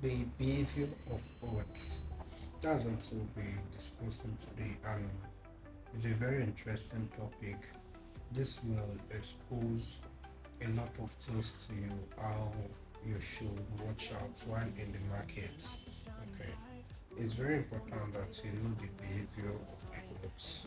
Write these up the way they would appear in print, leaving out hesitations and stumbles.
the behavior of odds. That's what we'll be discussing today, and it's a very interesting topic. This will expose a lot of things to you, how you should watch out while in the market. Okay, it's very important that you know the behavior of the odds.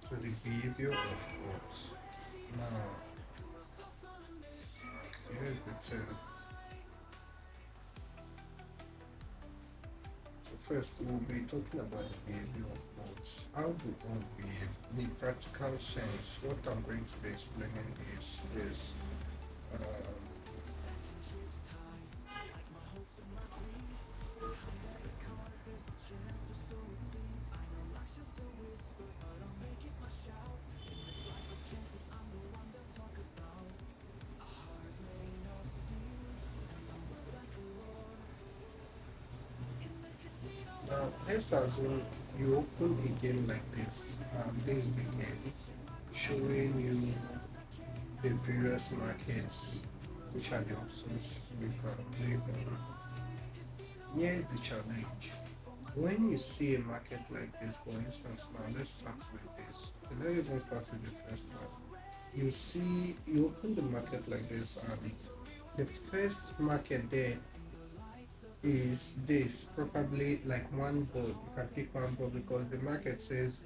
So the behavior of odds. Now, here's the thing. So first, we'll be talking about the behavior of odds. How do odds behave? In a practical sense, what I'm going to be explaining is this. Um, Now, let's assume you open a game like this. This is the game showing you the various markets, which are the options we can play on. Here is the challenge. When you see a market like this, for instance, now let's start with this. Okay, let's even start with the first one. You open the market like this, and the first market there is this, probably like one ball. You can pick one ball because the market says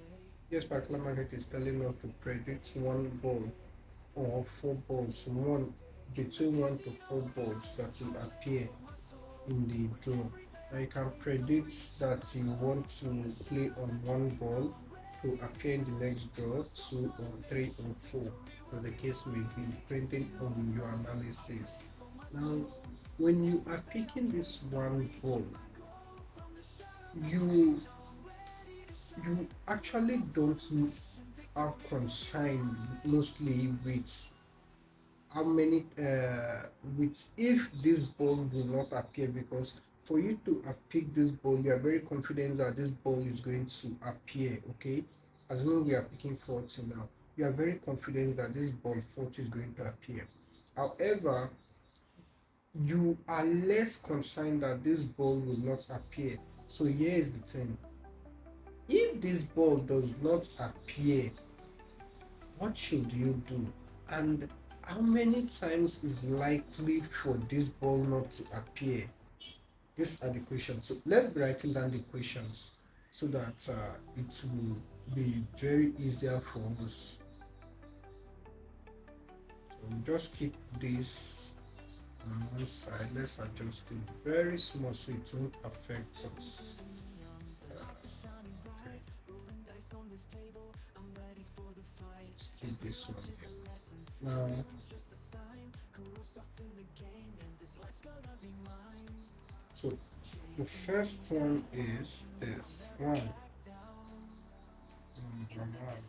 this particular market is telling us to predict one ball or four balls, one between one to four balls that will appear in the draw. Now you can predict that you want to play on one ball to appear in the next draw, two or three or four, as the case may be, depending on your analysis. Now, when you are picking this one ball, you you actually don't have concern mostly with how many with if this ball will not appear, because for you to have picked this ball you are very confident that this ball is going to appear. Okay, assuming we are picking 40 now, you are very confident that this ball 40 is going to appear. However, you are less concerned that this ball will not appear. So here is the thing: if this ball does not appear, what should you do? And how many times is likely for this ball not to appear? These are the questions. So let's be writing down the questions so that it will be very easier for us. So we'll just keep this on one side. Let's adjust it very small so it won't affect us. Okay, let's keep this one here. Now, so the first one is this one. Number one.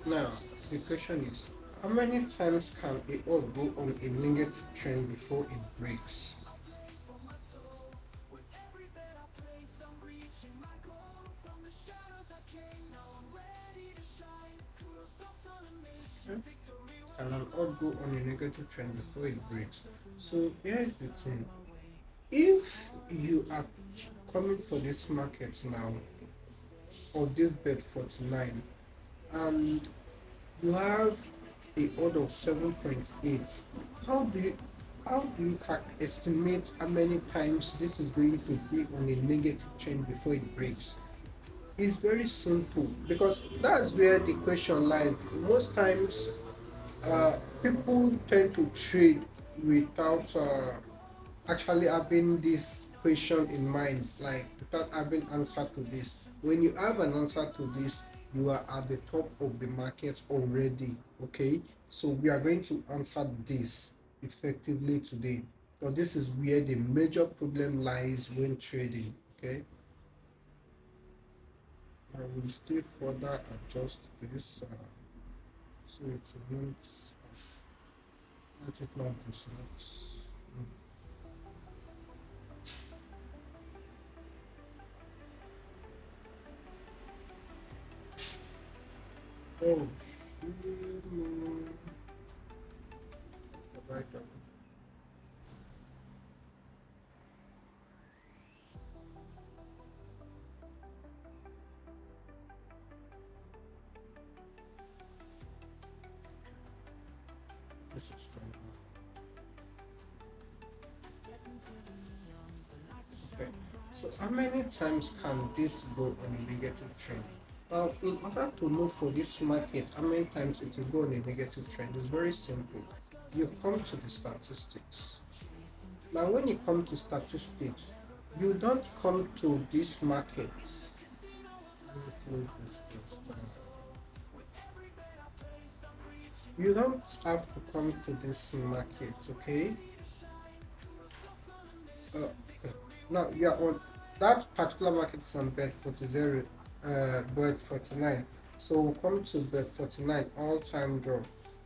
Now, the question is, how many times can a odd go on a negative trend before it breaks? Okay. Can an odd go on a negative trend before it breaks? So here is the thing: if you are coming for this market now of this bet 49, and you have a odd of 7.8. How do you estimate how many times this is going to be on a negative trend before it breaks? It's very simple, because that's where the question lies. Most times, people tend to trade without actually having this question in mind, like without having answer to this. When you have an answer to this, you are at the top of the market already. Okay, so we are going to answer this effectively today. So this is where the major problem lies when trading. Okay, I will still further adjust this, so it won't let it not disrupt. Oh, shit. Right. This is fine. Okay. So how many times can this go on a negative trend? Now, in order to know for this market how many times it will go on a negative trend, it's very simple. You come to the statistics. Now, when you come to statistics, you don't come to this market. Let me close this first. You don't have to come to this market, okay? Okay. Now you are on that particular market is on bed 40, bed 49. So we'll come to bed 49 all-time draw.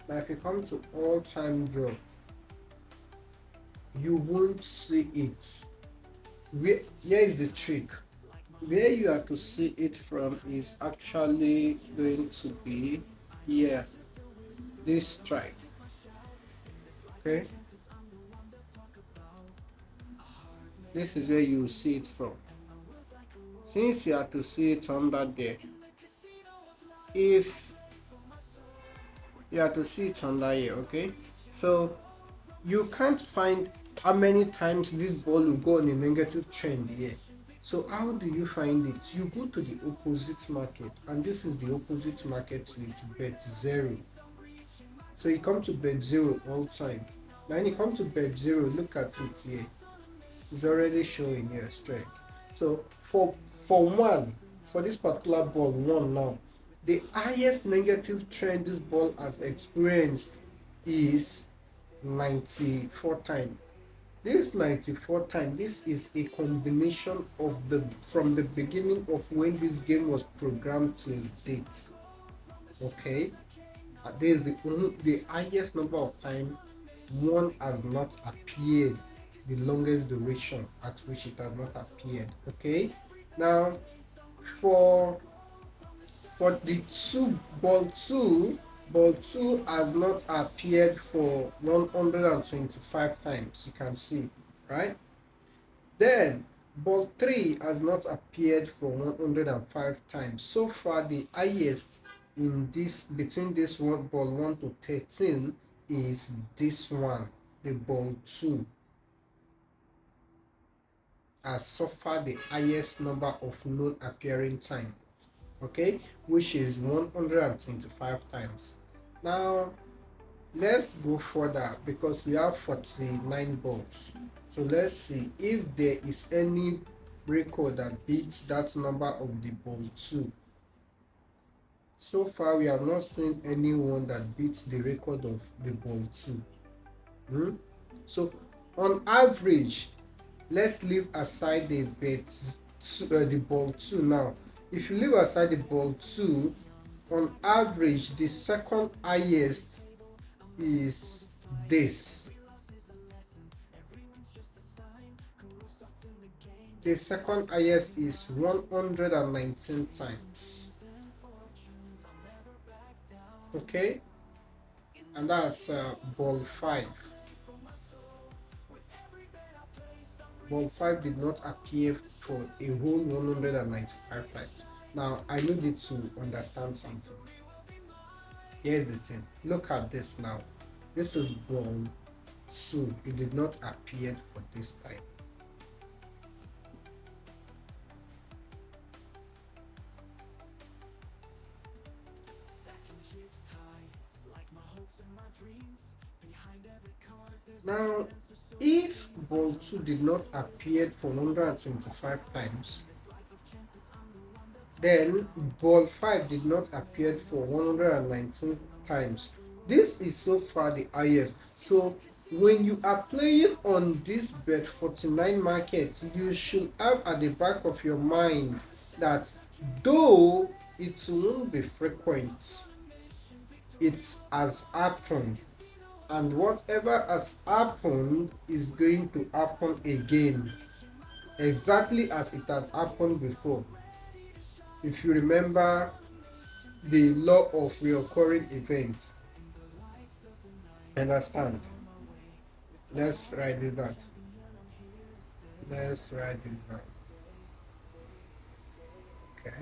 Now if you come to all-time draw, you won't see it. Here is the trick. Where you are to see it from is actually going to be here, this strike. Okay, this is where you will see it from. Since you are to see it under there, if you have to see it under here, okay? So you can't find how many times this ball will go on a negative trend here. So how do you find it? You go to the opposite market, and this is the opposite market with bet zero. So you come to bet zero all time. Now when you come to bet zero, look at it here. It's already showing here strike. So for one, for this particular ball one now, the highest negative trend this ball has experienced is 94 times. This 94 times, this is a combination of the from the beginning of when this game was programmed till date. Okay, this is the highest number of time one has not appeared, the longest duration at which it has not appeared. Okay, now for the two ball two has not appeared for 125 times, you can see, right? Then ball 3 has not appeared for 105 times. So far the highest in this between this one ball 1 to 13 is this one, the ball 2 has suffered the highest number of known appearing time, okay, which is 125 times. Now let's go further because we have 49 balls. So let's see if there is any record that beats that number of the ball 2. So far we have not seen anyone that beats the record of the ball 2. So on average, let's leave aside the the ball 2 now. If you leave aside the ball 2, on average the second highest is this. The second highest is 119 times. Okay, and that's ball 5. ball 5 did not appear for a whole 195 times. Now, I need to understand something. Here's the thing. Look at this now. This is ball 2. It did not appear for this time. Now, if ball 2 did not appear for 125 times, then ball 5 did not appear for 119 times. This is so far the highest. So when you are playing on this bet 49 market, you should have at the back of your mind that though it won't be frequent, it has happened, and whatever has happened is going to happen again, exactly as it has happened before. If you remember the law of reoccurring events, understand? Let's write it down. Let's write it down. Okay.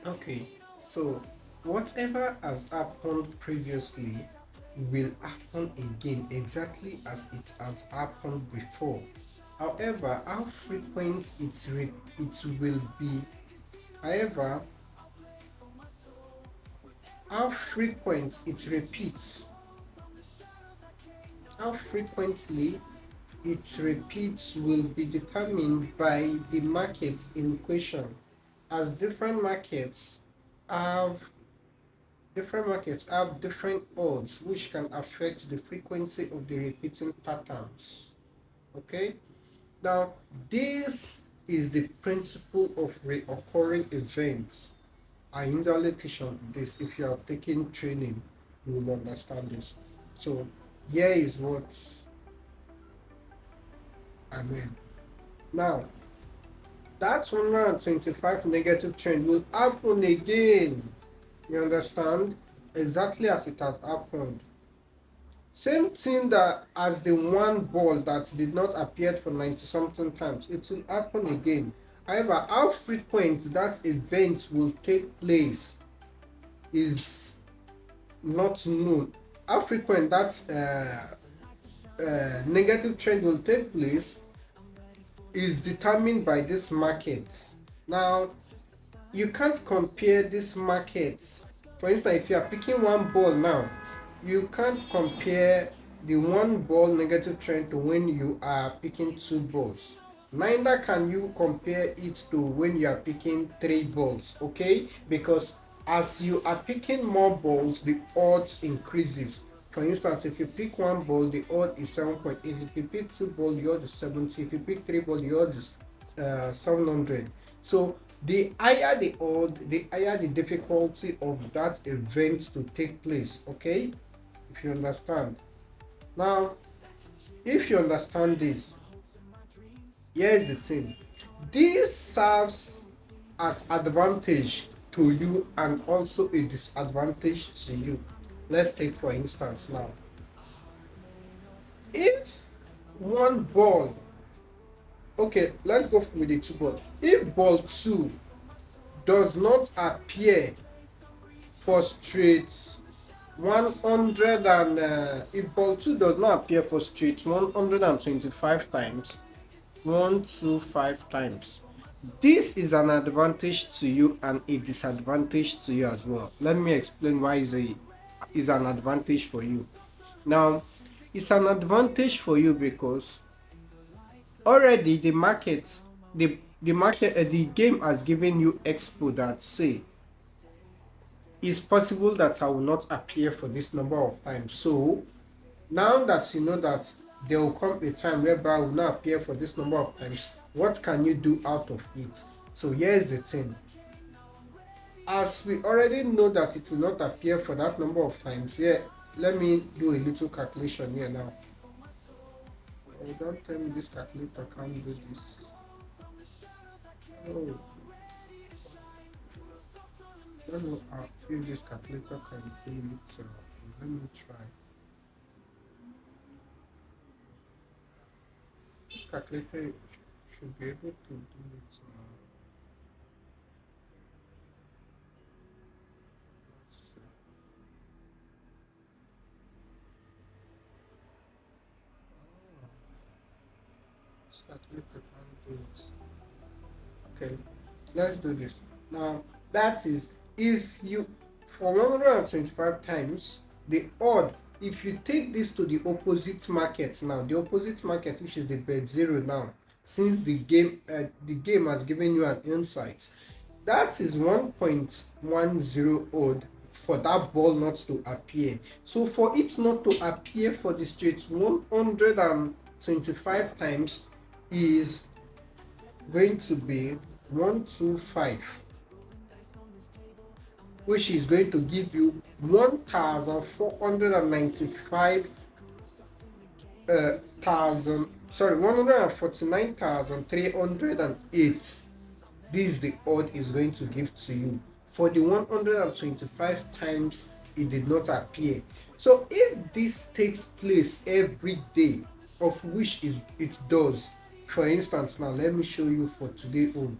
Okay, so whatever has happened previously will happen again exactly as it has happened before. However, how frequent it will be, however, how frequent it repeats, how frequently it repeats will be determined by the market in question, as different markets have different markets have different odds which can affect the frequency of the repeating patterns. Okay, now this is the principle of reoccurring events. I usually teach on this. If you have taken training, you will understand this. So here is what I mean. Now that 125 negative trend will happen again. You understand? Exactly as it has happened. Same thing that as the one ball that did not appear for 90 something times, it will happen again. However, how frequent that event will take place is not known. How frequent that negative trend will take place is determined by this market. Now, you can't compare this market. For instance, if you are picking one ball now, you can't compare the one ball negative trend to when you are picking two balls. Neither can you compare it to when you are picking three balls, okay? Because as you are picking more balls, the odds increases. For instance, if you pick one ball, the odd is 7.8. If you pick two balls, the odd is 70. If you pick three balls, the odd is 700. So the higher the odd, the higher the difficulty of that event to take place. Okay, if you understand. Now, if you understand this, here is the thing. This serves as advantage to you and also a disadvantage to you. Let's take for instance now. If one ball, okay, let's go with the two ball. If ball two does not appear for straight 100 and if ball 2 does not appear for straight 125 times, 125 times, this is an advantage to you and a disadvantage to you as well. Let me explain why is an advantage for you. Now, it's an advantage for you because already the game has given you expo that say it's possible that I will not appear for this number of times. So now that you know that there will come a time whereby I will not appear for this number of times, what can you do out of it? So here's the thing. As we already know that it will not appear for that number of times, here, let me do a little calculation here now. Oh, don't tell me this calculator can't do this. Oh, I don't know if this calculator can do it. So let me try. This calculator should be able to do it now. This calculator can't do it. Okay, let's do this. Now, that is if you, for 125 times, the odd, if you take this to the opposite market now, the opposite market, which is the bet zero now, since the game has given you an insight, that is 1.10 odd for that ball not to appear. So for it not to appear for the straight 125 times is going to be 125, which is going to give you 1,495 149,308. This is the odd is going to give to you for the 125 times it did not appear. So if this takes place every day, of which it does, for instance, now let me show you for today on.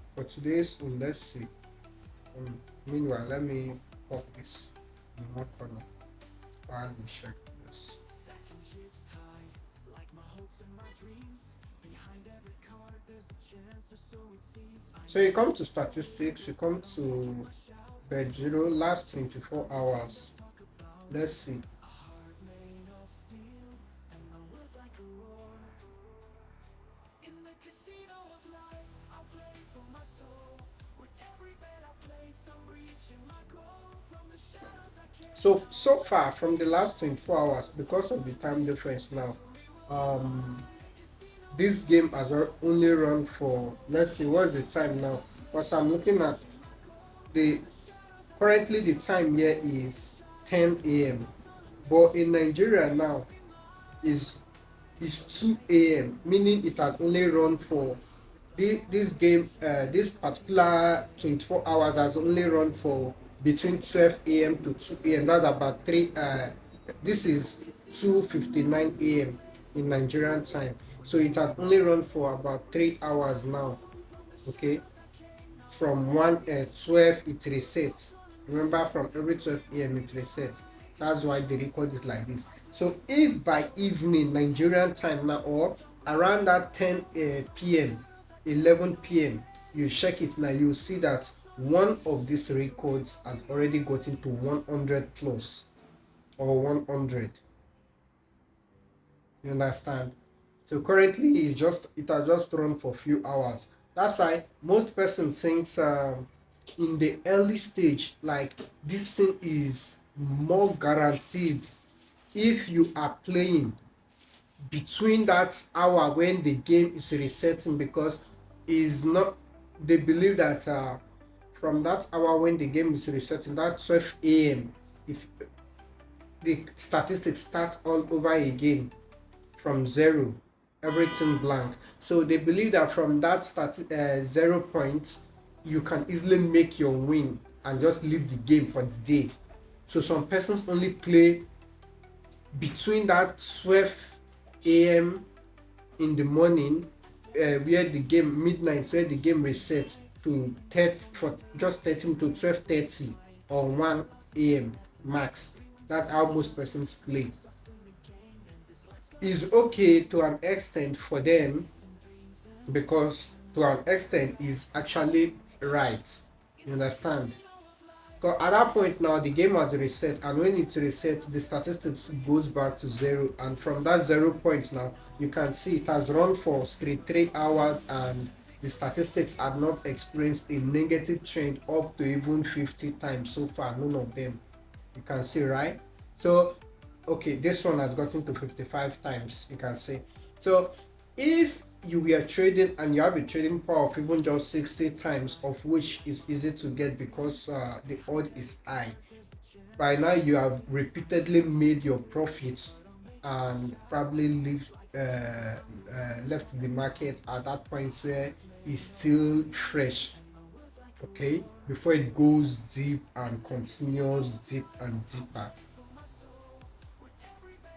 For today's own, let's see. Meanwhile, let me pop this in one corner while we check this. So you come to statistics, you come to bet zero last 24 hours. Let's see. So far from the last 24 hours, because of the time difference now, um this game has only run for, let's see, what's the time now, because I'm looking at the currently the time here is 10 a.m., but in Nigeria now is 2 a.m., meaning it has only run for this game, this particular 24 hours has only run for between 12 a.m. to 2 a.m. That's about three. This is 2:59 a.m. in Nigerian time. So it has only run for about 3 hours now. Okay, from 12 it resets. Remember, from every 12 a.m. it resets. That's why the record is like this. So if by evening Nigerian time now, or around that 10 p.m, 11 p.m, you check it now, you see that one of these records has already gotten to 100 plus, or 100. You understand? So currently it has just run for a few hours. That's why most persons thinks, in the early stage, like, this thing is more guaranteed if you are playing between that hour when the game is resetting, because is not, they believe that, from that hour when the game is resetting, that 12 a.m., if the statistics start all over again from zero, everything blank. So they believe that from that 0 point, you can easily make your win and just leave the game for the day. So some persons only play between that 12 a.m. in the morning, where the game midnight, where the game resets to 30 for just 30 to 12:30 or 1 a.m. max. That's how most persons play. Is okay to an extent for them, because to an extent is actually right. You understand? Because at that point now the game has reset, and when it resets, the statistics goes back to zero, and from that 0 point now you can see it has run for straight 3 hours, and the statistics have not experienced a negative trend up to even 50 times so far. None of them. You can see, right? So okay, this one has gotten to 55 times, you can see. So if you were trading and you have a trading power of even just 60 times, of which is easy to get because the odd is high, by now you have repeatedly made your profits and probably left the market at that point where it's still fresh, okay, before it goes deep and continues deep and deeper.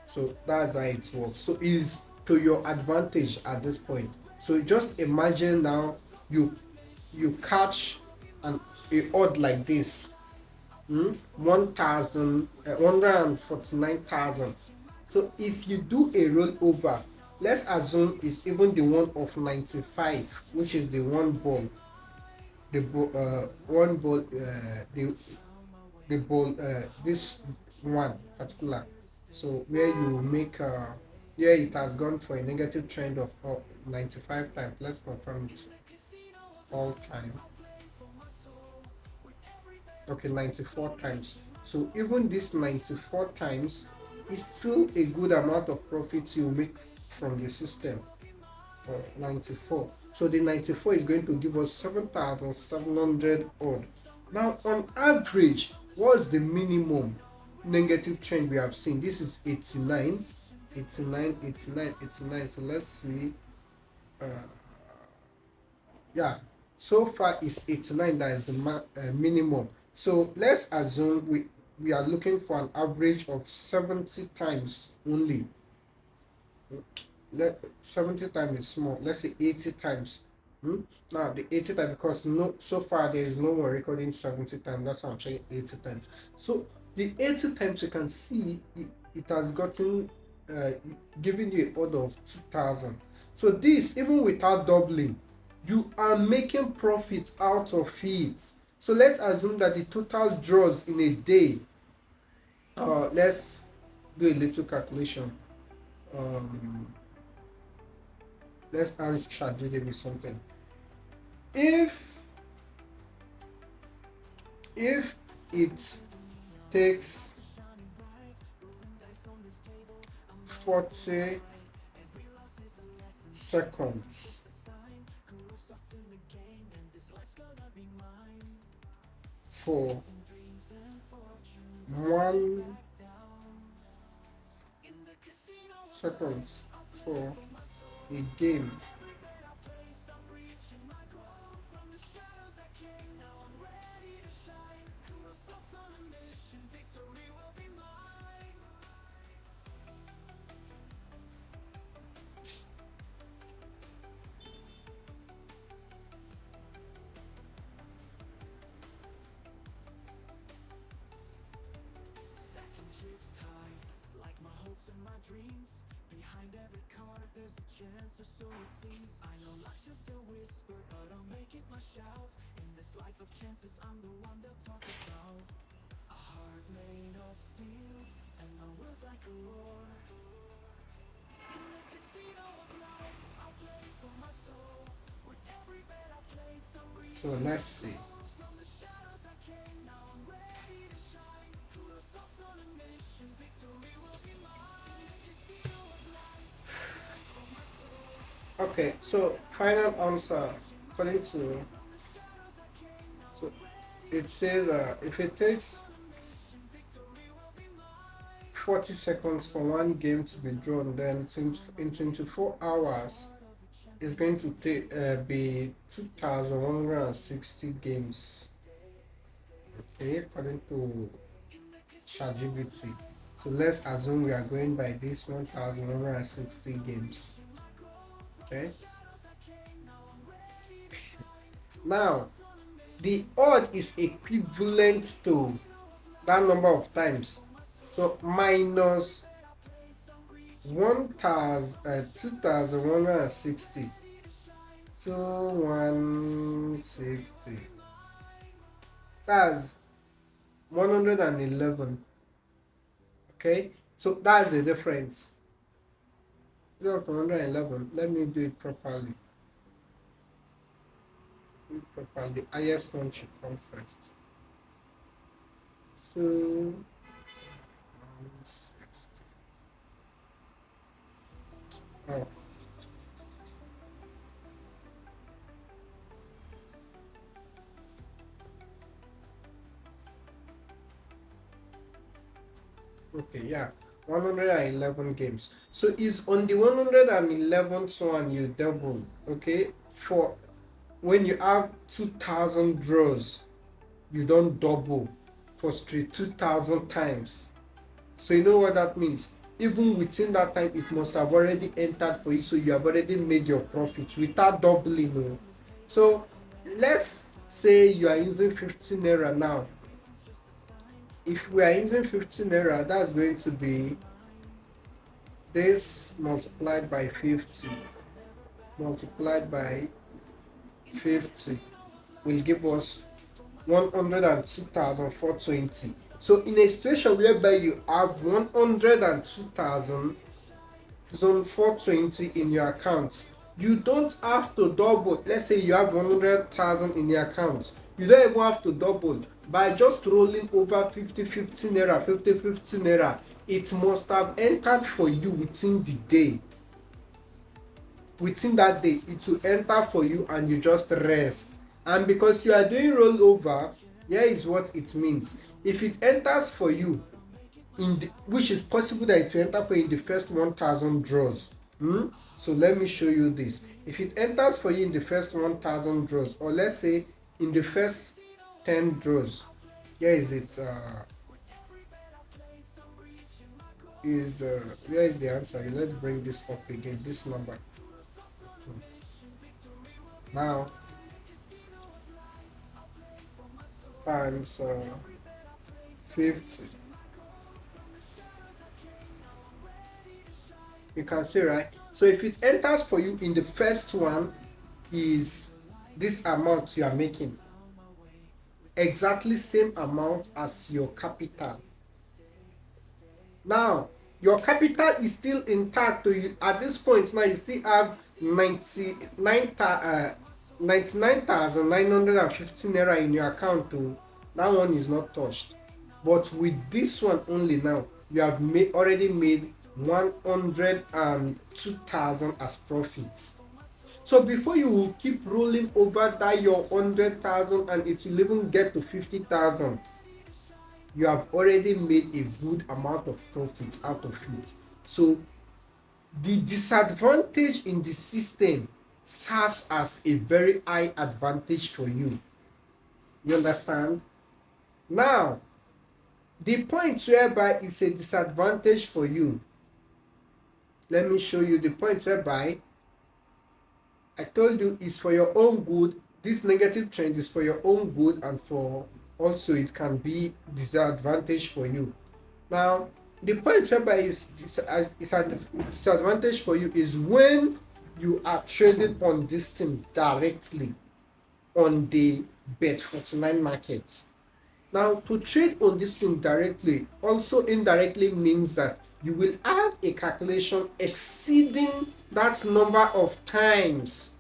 So that's how it works. So it's to your advantage at this point. So just imagine now you catch an a odd like this, 1,000, 149,000. So if you do a rollover, let's assume it's even the one of 95, which is the one ball, the one ball, the ball, this one particular. So where you make, yeah, it has gone for a negative trend of 95 times. Let's confirm it all time. Okay, 94 times. So even this 94 times is still a good amount of profit you make from the system. 94. So the 94 is going to give us 7,700 odd. Now on average, what's the minimum negative trend we have seen? This is 89, 89, 89, 89. So let's see. Uh, yeah, so far it's 89, that is the minimum. So let's assume we are looking for an average of 70 times only. 70 times is small, let's say 80 times. Now the 80 times, because no, so far there is no one recording 70 times, that's why I'm saying 80 times. So the 80 times, you can see it has gotten, giving you an order of 2,000. So this, even without doubling, you are making profit out of it. So let's assume that the total draws in a day, let's do a little calculation. Let's ask ChatGPT something. If it takes 40 seconds for 1 seconds for a game. So let's see. Okay, so final answer according to, so it says if it takes 40 seconds for one game to be drawn, then in 24 hours it's going to be 2,160 games. Okay, according to ChatGPT. So let's assume we are going by this 1,160 games. Okay. Now, the odd is equivalent to that number of times. So minus 2,160. So 160. That's 111. Okay, so that's the difference. 111. Let me do it properly. The highest one should come first. So 160. Oh. Okay, yeah. 111 games. So it's on the 111th one you double. Okay, for when you have 2,000 draws, you don't double for straight 2,000 times. So you know what that means? Even within that time, it must have already entered for you, so you have already made your profits without doubling. No? So let's say you are using 15 naira now. If we are using 15 naira, that's going to be this multiplied by 50 will give us 102,420. So in a situation whereby you have 102,420 in your account, you don't have to double. Let's say you have 100,000 in your account, you don't even have to double. By just rolling over 50 naira, it must have entered for you within the day. Within that day, it will enter for you and you just rest. And because you are doing rollover, here is what it means. If it enters for you which is possible that it will enter for you in the first 1,000 draws. So let me show you this. If it enters for you in the first 1,000 draws, or let's say in the first 10 draws, here is it. Where is the answer? Let's bring this up again. This number. Now times 50. You can see, right? So if it enters for you in the first one is this amount you are making, exactly same amount as your capital. Now your capital is still intact. At this point now you still have 99,950 naira in your account. That one is not touched. But with this one only now, you have already made 102,000 as profits. So before you will keep rolling over that your 100,000 and it will even get to 50,000, you have already made a good amount of profit out of it. So the disadvantage in the system serves as a very high advantage for you. You understand? Now, the point whereby it's a disadvantage for you, let me show you the point whereby I told you is for your own good. This negative trend is for your own good, and for also it can be disadvantage for you. Now, the point whereby is a disadvantage for you is when you are trading on this thing directly on the Bet49 market. Now, to trade on this thing directly also indirectly means that you will have a calculation exceeding that number of times,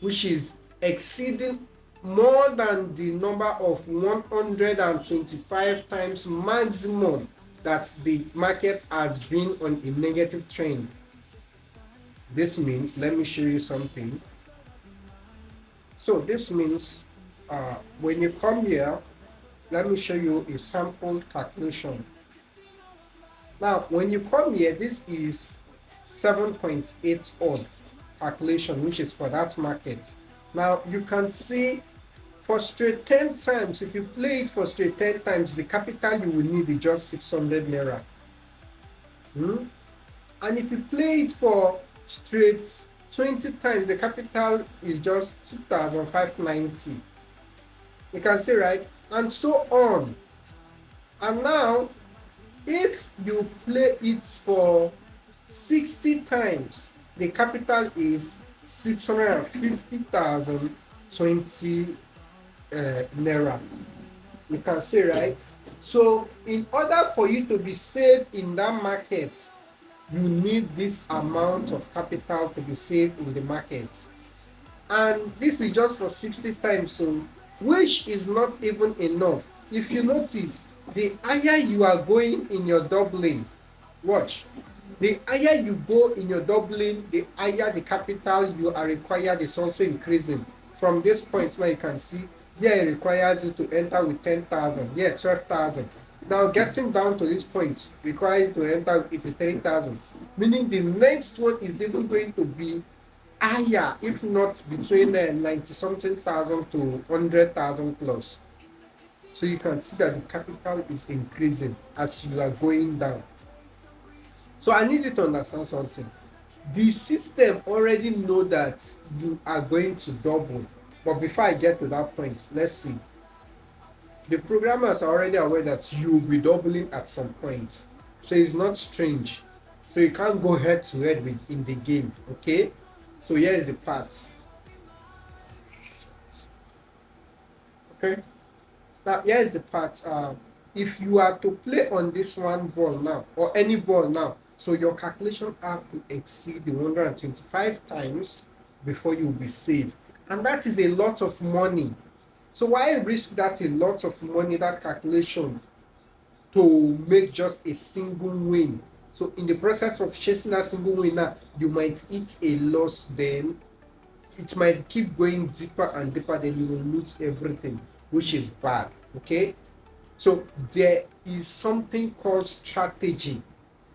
which is exceeding more than the number of 125 times maximum that the market has been on a negative trend. This means, let me show you something. So this means when you come here, let me show you a sample calculation. Now, when you come here, this is 7.8 odd calculation, which is for that market. Now, you can see for straight 10 times, if you play it for straight 10 times, the capital you will need is just 600 naira. And if you play it for straight 20 times, the capital is just 2,590. You can see, right? And so on. And now, if you play it for 60 times, the capital is 650,020 naira. You can see, right? So in order for you to be safe in that market, you need this amount of capital to be saved in the market. And this is just for 60 times, so which is not even enough. If you notice, the higher you are going in your doubling, watch, the higher you go in your doubling, the higher the capital you are required is also increasing. From this point now, you can see here it requires you to enter with 10,000, here 12,000. Now getting down to this point requires you to enter with 83,000, meaning the next one is even going to be higher, if not between 90 something thousand to 100,000 plus. So you can see that the capital is increasing as you are going down. So I need you to understand something. The system already know that you are going to double. But before I get to that point, let's see. The programmers are already aware that you will be doubling at some point. So it's not strange. So you can't go head to head in the game, okay? So here is the parts. Okay. Now here is the part. If you are to play on this one ball now, or any ball now, so your calculation have to exceed the 125 times before you will be safe. And that is a lot of money. So why risk that a lot of money, that calculation, to make just a single win? So in the process of chasing that single win now, you might hit a loss, then it might keep going deeper and deeper, then you will lose everything, which is bad. Okay, so there is something called strategy.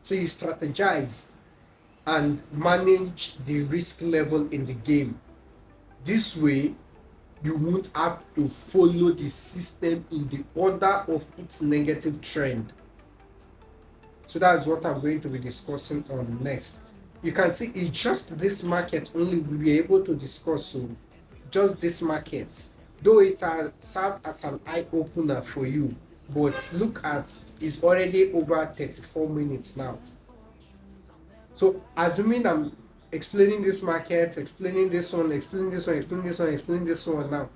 So you strategize and manage the risk level in the game. This way you won't have to follow the system in the order of its negative trend. So that's what I'm going to be discussing on next. You can see it's just this market only we'll be able to discuss. So just this market, though it has served as an eye-opener for you, but look at, it's already over 34 minutes now. So assuming I'm explaining this market, explaining this one, explaining this one, explaining this one, explaining this one now,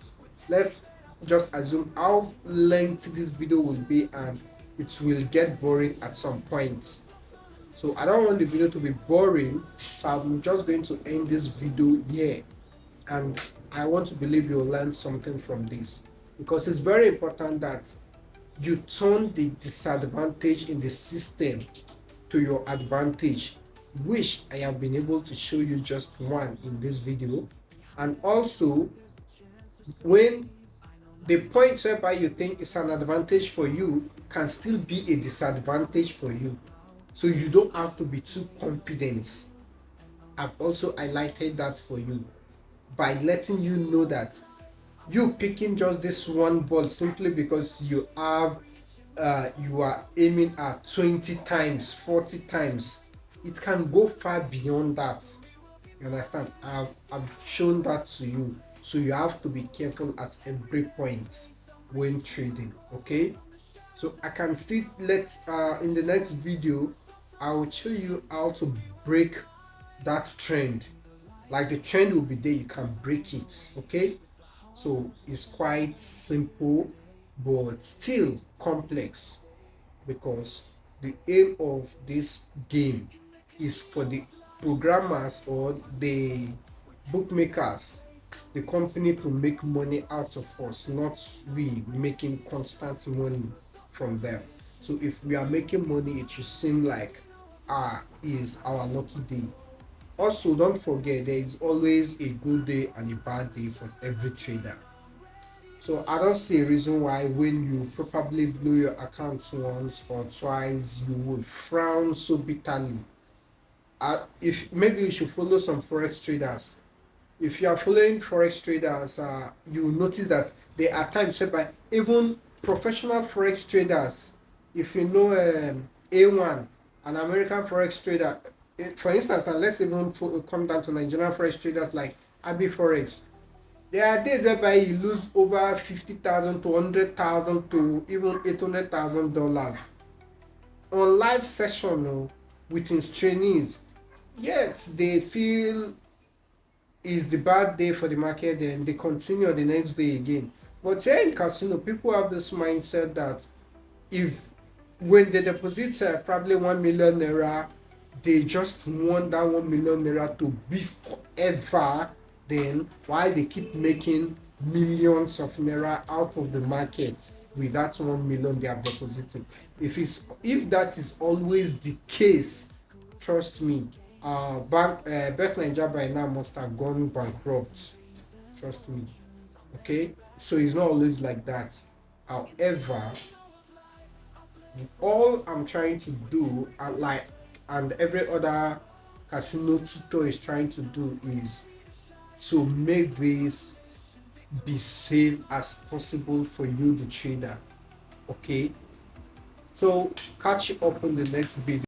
let's just assume how lengthy this video will be, and it will get boring at some point. So I don't want the video to be boring, so I'm just going to end this video here, and I want to believe you'll learn something from this, because it's very important that you turn the disadvantage in the system to your advantage, which I have been able to show you just one in this video. And also, when the point whereby you think it's an advantage for you can still be a disadvantage for you, so you don't have to be too confident. I've also highlighted that for you by letting you know that you picking just this one ball simply because you have you are aiming at 20 times, 40 times, it can go far beyond that. You understand? I've shown that to you, so you have to be careful at every point when trading. Okay, so I can still let in the next video I will show you how to break that trend. Like the trend will be there, you can break it. Okay, so it's quite simple but still complex, because the aim of this game is for the programmers or the bookmakers, the company, to make money out of us, not we making constant money from them. So if we are making money, it should seem like is our lucky day. Also, don't forget there is always a good day and a bad day for every trader. So I don't see a reason why when you probably blow your account once or twice, you would frown so bitterly. If maybe you should follow some forex traders. If you are following forex traders, you will notice that there are times whereby even professional forex traders, if you know A1, an American forex trader, for instance, now let's even come down to Nigerian forex traders like Abi Forex. There are days whereby you lose over 50,000 to 100,000 to even $800,000 on live session, with his trainees. Yet they feel is the bad day for the market, then they continue the next day again. But here in casino, people have this mindset that if when they deposit probably 1 million naira, they just want that 1 million naira to be forever. Then while they keep making millions of naira out of the market with that 1 million they are depositing. If that is always the case, trust me, Bet Nigeria by now must have gone bankrupt. Trust me. Okay, so it's not always like that. However, all I'm trying to do, and every other casino tutor is trying to do, is to make this be safe as possible for you, the trader. Okay, so catch you up on the next video.